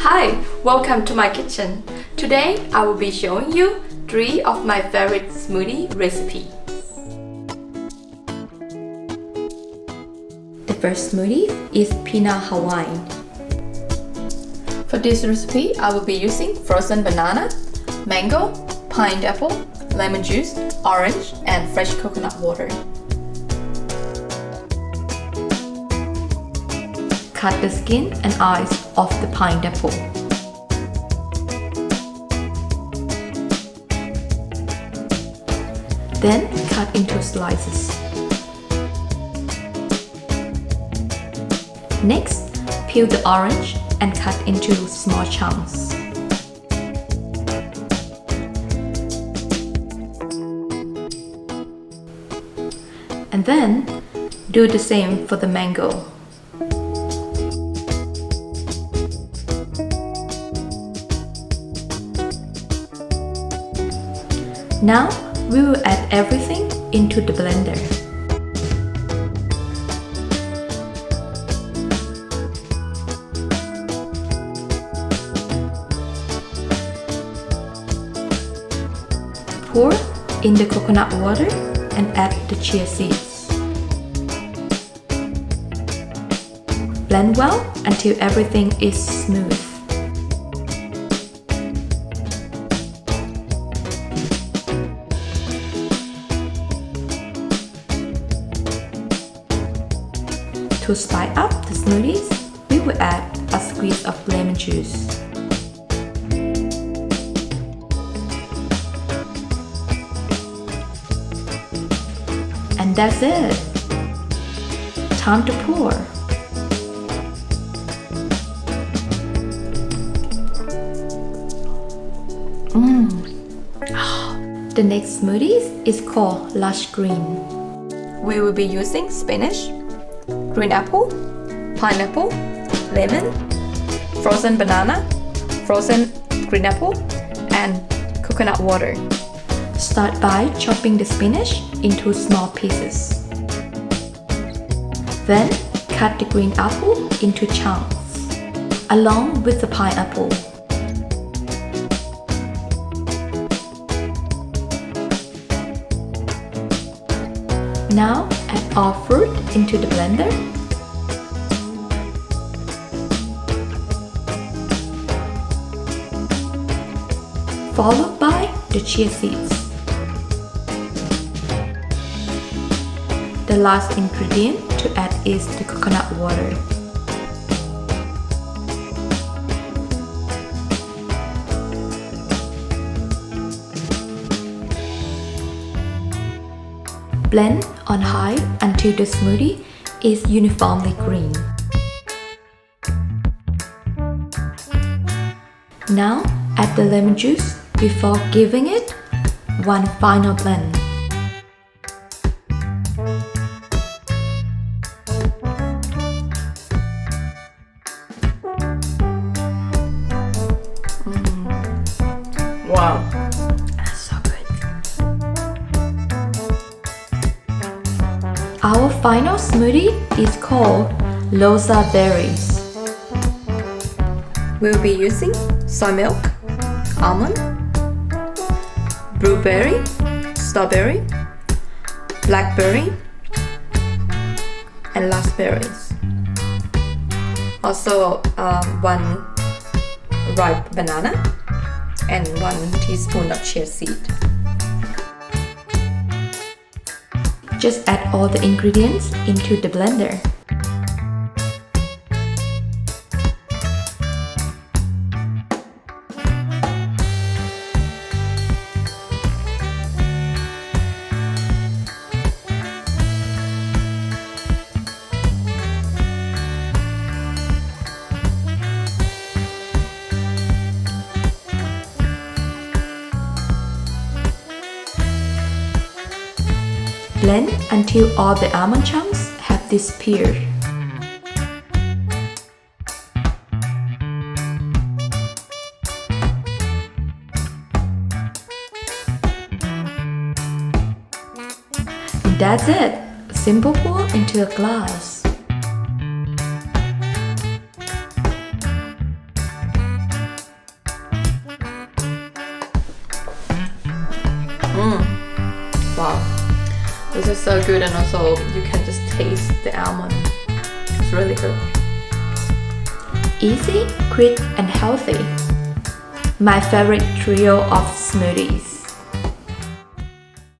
Hi, welcome to my kitchen. Today I will be showing you 3 of my favorite smoothie recipes. The first smoothie is peanut Hawaiian. For this recipe, I will be using frozen banana, mango, pineapple, lemon juice, orange, and fresh coconut water. Cut the skin and eyes off the pineapple. Then cut into slices. Next, peel the orange and cut into small chunks. And then, do the same for the mango. Now, we will add everything into the blender. Pour in the coconut water and add the chia seeds. Blend well until everything is smooth. To spice up the smoothies, we will add a squeeze of lemon juice. And that's it! Time to pour! The next smoothie is called Lush Green. We will be using spinach, green apple, pineapple, lemon, frozen banana, frozen green apple, and coconut water. Start by chopping the spinach into small pieces. Then cut the green apple into chunks, along with the pineapple. Now add all fruit into the blender. Followed by the chia seeds. The last ingredient to add is the coconut water. Blend on high until the smoothie is uniformly green. Now add the lemon juice before giving it one final blend. Wow, that's so good. Our final smoothie is called Loza Berries. We'll be using soy milk, almond, blueberry, strawberry, blackberry, and raspberries. Also, 1 ripe banana and 1 teaspoon of chia seed. Just add all the ingredients into the blender. Blend until all the almond chunks have disappeared. And that's it! Simple pour into a glass. This is so good, and also you can just taste the almond. It's really good. Easy, quick, and healthy. My favorite trio of smoothies.